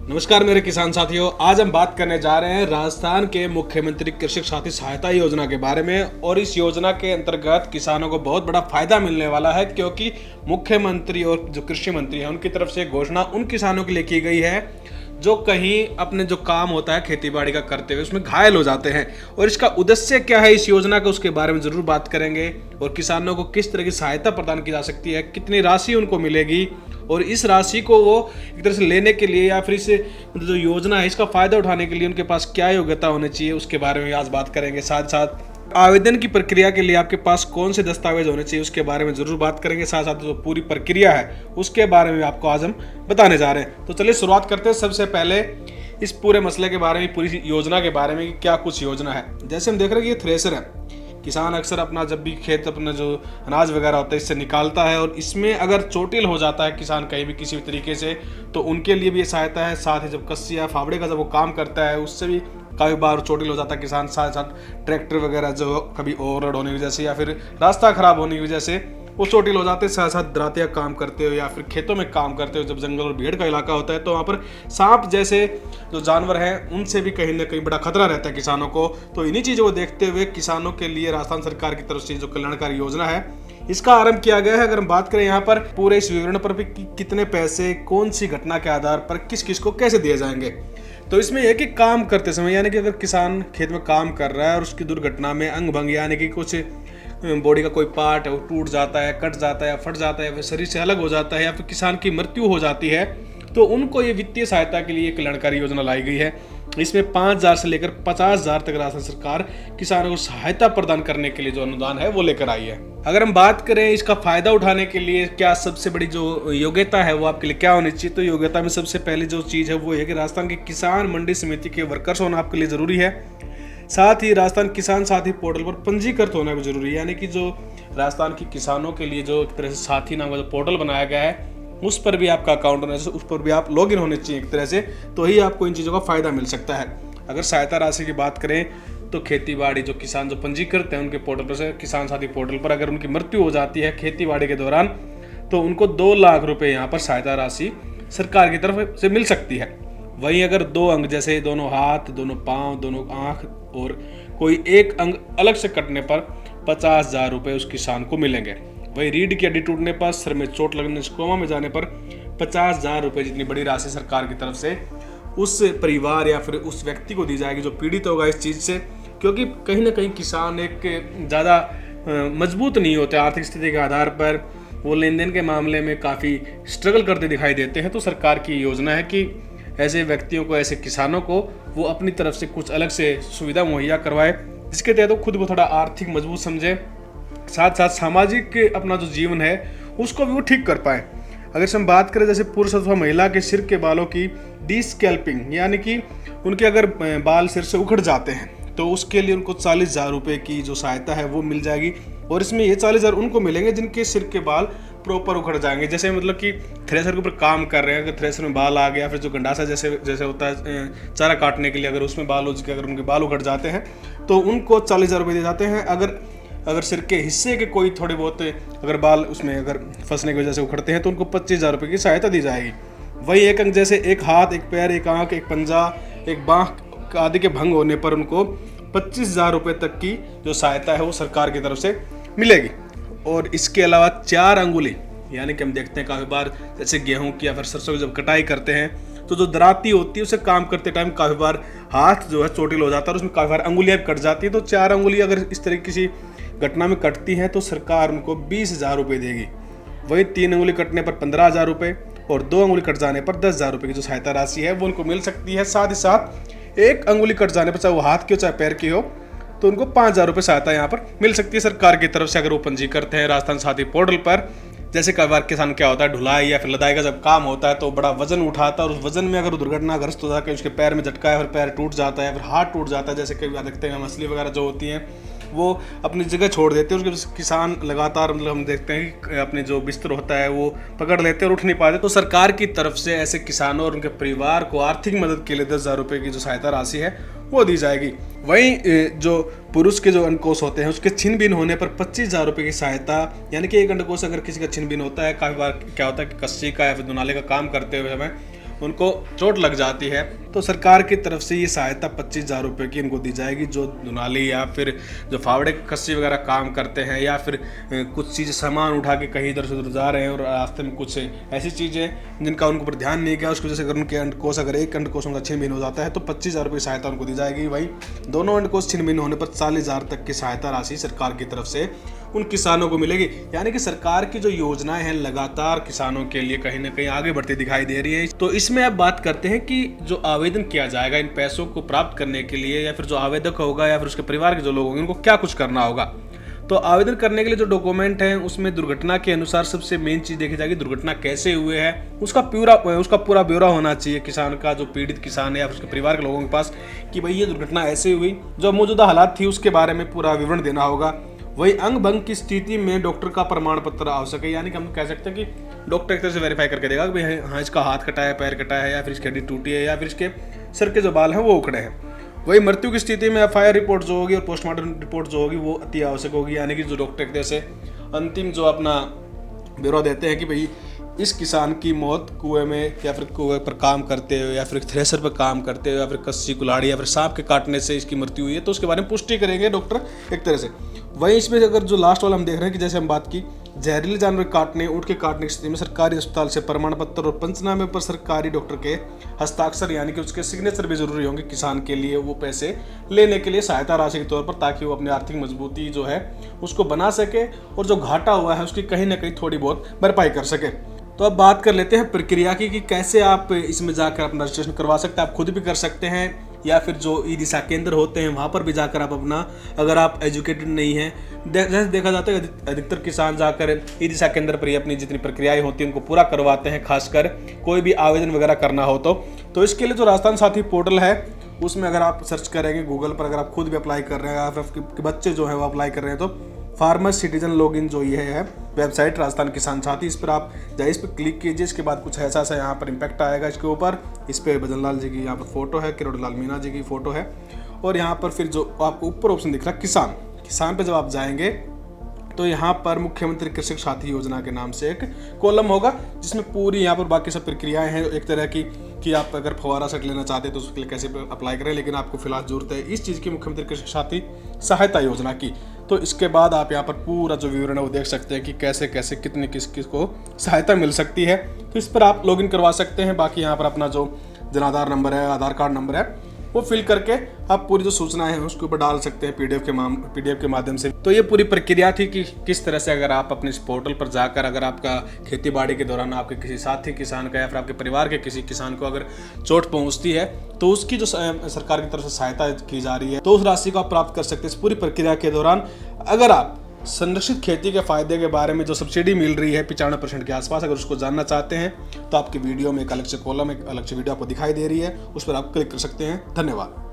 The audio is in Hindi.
नमस्कार मेरे किसान साथियों, आज हम बात करने जा रहे हैं राजस्थान के मुख्यमंत्री कृषक साथी सहायता योजना के बारे में। और इस योजना के अंतर्गत किसानों को बहुत बड़ा फायदा मिलने वाला है, क्योंकि मुख्यमंत्री और जो कृषि मंत्री हैं उनकी तरफ से घोषणा उन किसानों के लिए की गई है जो कहीं अपने जो काम होता है खेती बाड़ी का करते हुए उसमें घायल हो जाते हैं। और इसका उद्देश्य क्या है इस योजना का, उसके बारे में जरूर बात करेंगे। और किसानों को किस तरह की सहायता प्रदान की जा सकती है, कितनी राशि उनको मिलेगी, और इस राशि को वो एक तरह से लेने के लिए या फिर इस जो योजना है इसका फायदा उठाने के लिए उनके पास क्या योग्यता होनी चाहिए, उसके बारे में आज बात करेंगे। साथ साथ आवेदन की प्रक्रिया के लिए आपके पास कौन से दस्तावेज होने चाहिए उसके बारे में जरूर बात करेंगे। साथ साथ जो पूरी प्रक्रिया है उसके बारे में आपको आज हम बताने जा रहे हैं। तो चलिए शुरुआत करते हैं। सबसे पहले इस पूरे मसले के बारे में, पूरी योजना के बारे में कि क्या कुछ योजना है। जैसे हम देख रहे हैं कि ये थ्रेसर है। किसान अक्सर अपना जब भी खेत अपना जो अनाज वगैरह होता है इससे निकालता है, और इसमें अगर चोटिल हो जाता है किसान कहीं भी किसी भी तरीके से, तो उनके लिए भी ये सहायता है। साथ ही जब कस्सी या फावड़े का जब वो काम करता है उससे भी कई बार चोटिल हो जाता है किसान। साथ साथ ट्रैक्टर वगैरह जो कभी ओवरलोड होने की वजह से या फिर रास्ता खराब होने की वजह से वो चोटिल हो जाते हैं। साथ साथ दरातिया काम करते हो या फिर खेतों में काम करते हो, जब जंगल और भीड़ का इलाका होता है तो वहाँ पर सांप जैसे जो जानवर हैं उनसे भी कहीं ना कहीं बड़ा खतरा रहता है किसानों को। तो इन्हीं चीज़ों को देखते हुए किसानों के लिए राजस्थान सरकार की तरफ से जो कल्याणकारी योजना है इसका आरंभ किया गया है। अगर हम बात करें यहाँ पर पूरे इस विवरण पर भी कितने पैसे कौन सी घटना के आधार पर किस किस को कैसे दिए जाएंगे, तो इसमें यह कि काम करते समय यानी कि अगर किसान खेत में काम कर रहा है और उसकी दुर्घटना में अंग भंग यानी कि कुछ बॉडी का कोई पार्ट है वो टूट जाता है, कट जाता है, फट जाता है, फिर शरीर से अलग हो जाता है या फिर किसान की मृत्यु हो जाती है, तो उनको ये वित्तीय सहायता के लिए कल्याणकारी योजना लाई गई है। इसमें 5,000 से लेकर 50,000 तक राजस्थान सरकार किसानों को सहायता प्रदान करने के लिए जो अनुदान है वो लेकर आई है। अगर हम बात करें इसका फायदा उठाने के लिए क्या सबसे बड़ी जो योग्यता है वो आपके लिए क्या होनी चाहिए, तो योग्यता में सबसे पहले जो चीज़ है वो है कि राजस्थान के किसान मंडी समिति के वर्कर्स होना आपके लिए जरूरी है। साथ ही राजस्थान किसान साथी पोर्टल पर पंजीकृत होना भी जरूरी है, यानी कि जो राजस्थान के किसानों के लिए जो एक तरह से साथी नाम का जो पोर्टल बनाया गया है उस पर भी आपका अकाउंट होना चाहिए, उस पर भी आप लॉगिन होने चाहिए एक तरह से, तो ही आपको इन चीज़ों का फायदा मिल सकता है। अगर सहायता राशि की बात करें तो खेती बाड़ी जो किसान जो पंजीकृत हैं उनके पोर्टल पर से किसान साथी पोर्टल पर अगर उनकी मृत्यु हो जाती है खेती बाड़ी के दौरान तो उनको 2 लाख रुपए यहाँ पर सहायता राशि सरकार की तरफ से मिल सकती है। वहीं अगर 2 अंग जैसे दोनों हाथ, दोनों पाँव, दोनों आँख और कोई एक अंग अलग से कटने पर 50,000 रुपये उस किसान को मिलेंगे। वही रीढ़ की हड्डी टूटने पर, सर में चोट लगने से कोमा में जाने पर 50,000 रुपये जितनी बड़ी राशि सरकार की तरफ से उस परिवार या फिर उस व्यक्ति को दी जाएगी जो पीड़ित होगा इस चीज़ से। क्योंकि कहीं ना कहीं किसान एक ज़्यादा मजबूत नहीं होते आर्थिक स्थिति के आधार पर, वो लेन देन के मामले में काफ़ी स्ट्रगल करते दिखाई देते हैं। तो सरकार की योजना है कि ऐसे व्यक्तियों को, ऐसे किसानों को वो अपनी तरफ से कुछ अलग से सुविधा मुहैया करवाए जिसके तहत वो खुद को थोड़ा आर्थिक मजबूत समझे, साथ साथ सामाजिक अपना जो जीवन है उसको भी वो ठीक कर पाए। अगर हम बात करें जैसे पुरुष अथवा महिला के सिर के बालों की डीस्कैल्पिंग यानी कि उनके अगर बाल सिर से उखड़ जाते हैं तो उसके लिए उनको 40,000 रुपये की जो सहायता है वो मिल जाएगी। और इसमें ये 40,000 उनको मिलेंगे जिनके सिर के बाल प्रॉपर उखड़ जाएंगे। जैसे मतलब कि थ्रेसर के ऊपर काम कर रहे हैं, अगर थ्रेसर में बाल आ गया, फिर जो गंडासा जैसे जैसे होता है चारा काटने के लिए, अगर उसमें बाल हो चुके, अगर उनके बाल उखड़ जाते हैं तो उनको 40,000 रुपये दिए जाते हैं। अगर सिर के हिस्से के कोई थोड़े बहुत अगर बाल उसमें अगर फंसने की वजह से उखड़ते हैं तो उनको 25,000 रुपये की सहायता दी जाएगी। वही एक अंग जैसे एक हाथ, एक पैर, एक आँख, एक पंजा, एक बाँह आदि के भंग होने पर उनको 25,000 रुपये तक की जो सहायता है वो सरकार की तरफ से मिलेगी। और इसके अलावा 4 अंगुली यानी कि हम देखते हैं काफ़ी बार जैसे गेहूं की या फिर सरसों की जब कटाई करते हैं तो जो दराती होती है उसे काम करते टाइम काफ़ी बार हाथ जो है चोटिल हो जाता है और उसमें काफ़ी बार अंगुलियाँ कट जाती है। तो 4 अंगुली अगर इस तरह किसी घटना में कटती हैं तो सरकार उनको 20,000 रुपये देगी। वही 3 अंगुली कटने पर 15,000 रुपये और 2 अंगुली कट जाने पर 10,000 रुपये की जो सहायता राशि है वो उनको मिल सकती है। साथ ही साथ 1 अंगुली कट जाने पर, चाहे वो हाथ की हो चाहे पैर की हो, तो उनको 5,000 रुपये सहायता यहाँ पर मिल सकती है सरकार की तरफ से अगर वो पंजीकृत हैं राजस्थान साथी पोर्टल पर। जैसे कई बार किसान क्या होता है ढुलाई या फिर लदाई का जब काम होता है तो बड़ा वजन उठाता है और उस वजन में अगर दुर्घटनाग्रस्त हो जाकर उसके पैर में झटका है, फिर पैर टूट जाता है, फिर हाथ टूट जाता है। जैसे कई बार देखते हैं मछली वगैरह जो होती हैं वो अपनी जगह छोड़ देते हैं, उसके किसान लगातार मतलब हम देखते हैं कि अपने जो बिस्तर होता है वो पकड़ लेते हैं और उठ नहीं पाते। तो सरकार की तरफ से ऐसे किसानों और उनके परिवार को आर्थिक मदद के लिए 10,000 रुपये की जो सहायता राशि है वो दी जाएगी। वहीं जो पुरुष के जो अंडकोश होते हैं उसके छिन-भिन्न होने पर 25,000 रुपये की सहायता, यानी कि एक अंडकोश अगर किसी का छिन-भिन्न होता है, काफ़ी बार क्या होता है कि कस्सी का या फिर दुनाले का काम करते हुए समय उनको चोट लग जाती है तो सरकार की तरफ से ये सहायता 25,000 रुपये की इनको दी जाएगी। जो दुनाली या फिर जो फावड़े कस्सी वगैरह काम करते हैं या फिर कुछ चीज़ सामान उठा के कहीं इधर से उधर जा रहे हैं और रास्ते में कुछ ऐसी चीज़ें जिनका उनको पर ध्यान नहीं किया, उसकी वजह से अगर उनके अंडकोश अगर एक अंडकोश उनका छीन-बीन हो जाता है तो 25,000 रुपये की सहायता उनको दी जाएगी। वही दोनों अंडकोश छीन-बीन होने पर 40,000 तक की सहायता राशि सरकार की तरफ से उन किसानों को मिलेगी। यानी कि सरकार की जो योजनाएं हैं लगातार किसानों के लिए कहीं ना कहीं आगे बढ़ती दिखाई दे रही है। तो इसमें अब बात करते हैं कि जो आवेदन किया जाएगा इन पैसों को प्राप्त करने के लिए, या फिर जो आवेदक होगा या फिर उसके परिवार के जो लोग होंगे उनको क्या कुछ करना होगा। तो आवेदन करने के लिए जो डॉक्यूमेंट हैं उसमें दुर्घटना के अनुसार सबसे मेन चीज देखी जाएगी, दुर्घटना कैसे हुए है उसका पूरा ब्यौरा होना चाहिए किसान का, जो पीड़ित किसान है या फिर उसके परिवार के लोगों के पास, कि भाई ये दुर्घटना ऐसे हुई, जो मौजूदा हालात थी उसके बारे में पूरा विवरण देना होगा। वही अंग भंग की स्थिति में डॉक्टर का प्रमाण पत्र आवश्यक है। यानी कि हम कह सकते हैं कि डॉक्टर एक तरह से वेरीफाई करके देगा कि भाई हाँ इसका हाथ कटा है, पैर कटा है, या फिर इसकी हड्डी टूटी है, या फिर इसके सिर के जो बाल हैं वो उखड़े हैं। वही मृत्यु की स्थिति में एफआईआर रिपोर्ट जो होगी और पोस्टमार्टम रिपोर्ट जो होगी वो अति आवश्यक होगी। यानी कि जो डॉक्टर एक तरह से अंतिम जो अपना ब्यौरा देते हैं कि भाई इस किसान की मौत कुएं में या फिर कुएं पर काम करते हुए या फिर थ्रेसर पर काम करते हुए या फिर कस्सी कुल्हाड़ी या फिर सांप के काटने से इसकी मृत्यु हुई है, तो उसके बारे में पुष्टि करेंगे डॉक्टर एक तरह से। वहीं इसमें अगर जो लास्ट वाला हम देख रहे हैं कि जैसे हम बात की जहरीले जानवर काटने, ऊँट के काटने की स्थिति में सरकारी अस्पताल से प्रमाण पत्र और पंचनामे पर सरकारी डॉक्टर के हस्ताक्षर यानी कि उसके सिग्नेचर भी जरूरी होंगे किसान के लिए, वो पैसे लेने के लिए सहायता राशि के तौर पर, ताकि वो अपनी आर्थिक मजबूती जो है उसको बना सके और जो घाटा हुआ है उसकी कहीं ना कहीं थोड़ी बहुत भरपाई कर सके। तो अब बात कर लेते हैं प्रक्रिया की कि कैसे आप इसमें जाकर अपना रजिस्ट्रेशन करवा सकते हैं। आप खुद भी कर सकते हैं या फिर जो ई दिशा केंद्र होते हैं वहाँ पर भी जाकर आप अपना, अगर आप एजुकेटेड नहीं हैं, जैसे देखा जाता है अधिकतर किसान जाकर ई दिशा केंद्र पर ही अपनी जितनी प्रक्रियाएं होती हैं उनको पूरा करवाते हैं, खासकर कोई भी आवेदन वगैरह करना हो तो इसके लिए जो राजस्थान साथी पोर्टल है उसमें अगर आप सर्च करेंगे गूगल पर, अगर आप खुद भी अप्लाई कर रहे हैं या फिर आपके बच्चे जो है वो अप्लाई कर रहे हैं, तो फार्मर सिटीजन लॉगिन जो ये है वेबसाइट राजस्थान किसान साथी, इस पर आप जाइए, इस पर क्लिक कीजिए। इसके बाद कुछ ऐसा यहाँ पर इम्पैक्ट आएगा इसके ऊपर। इस पर भजन लाल जी की यहाँ पर फोटो है, किरोड़ी लाल मीणा जी की फोटो है, और यहाँ पर फिर जो आपको ऊपर ऑप्शन दिख रहा है किसान पे जब आप जाएंगे तो यहाँ पर मुख्यमंत्री कृषक साथी योजना के नाम से एक कॉलम होगा जिसमें पूरी यहाँ पर बाकी सब प्रक्रियाएं हैं एक तरह की, कि आप अगर फवारा सेट लेना चाहते हैं तो उसके लिए कैसे अप्लाई करें, लेकिन आपको फिलहाल जरूरत है इस चीज़ की मुख्यमंत्री कृषक साथी सहायता योजना की। तो इसके बाद आप यहाँ पर पूरा जो विवरण है वो देख सकते हैं कि कैसे कैसे कितनी किस को सहायता मिल सकती है। तो इस पर आप लॉगिन करवा सकते हैं। बाकी यहाँ पर अपना जो जनाधार नंबर है, आधार कार्ड नंबर है, वो फिल करके आप पूरी जो सूचनाएं हैं उसके ऊपर डाल सकते हैं पीडीएफ के माध्यम से। तो ये पूरी प्रक्रिया थी कि किस तरह से अगर आप अपने इस पोर्टल पर जाकर अगर आपका खेती बाड़ी के दौरान आपके किसी साथी किसान का या फिर आपके परिवार के किसी किसान को अगर चोट पहुंचती है तो उसकी जो सरकार की तरफ से सहायता की जा रही है तो उस राशि को आप प्राप्त कर सकते हैं इस पूरी प्रक्रिया के दौरान। अगर आप संरक्षित खेती के फायदे के बारे में जो सब्सिडी मिल रही है 95% के आसपास, अगर उसको जानना चाहते हैं तो आपकी वीडियो में एक अलग से कॉलम, एक अलग से वीडियो आपको दिखाई दे रही है, उस पर आप क्लिक कर सकते हैं। धन्यवाद।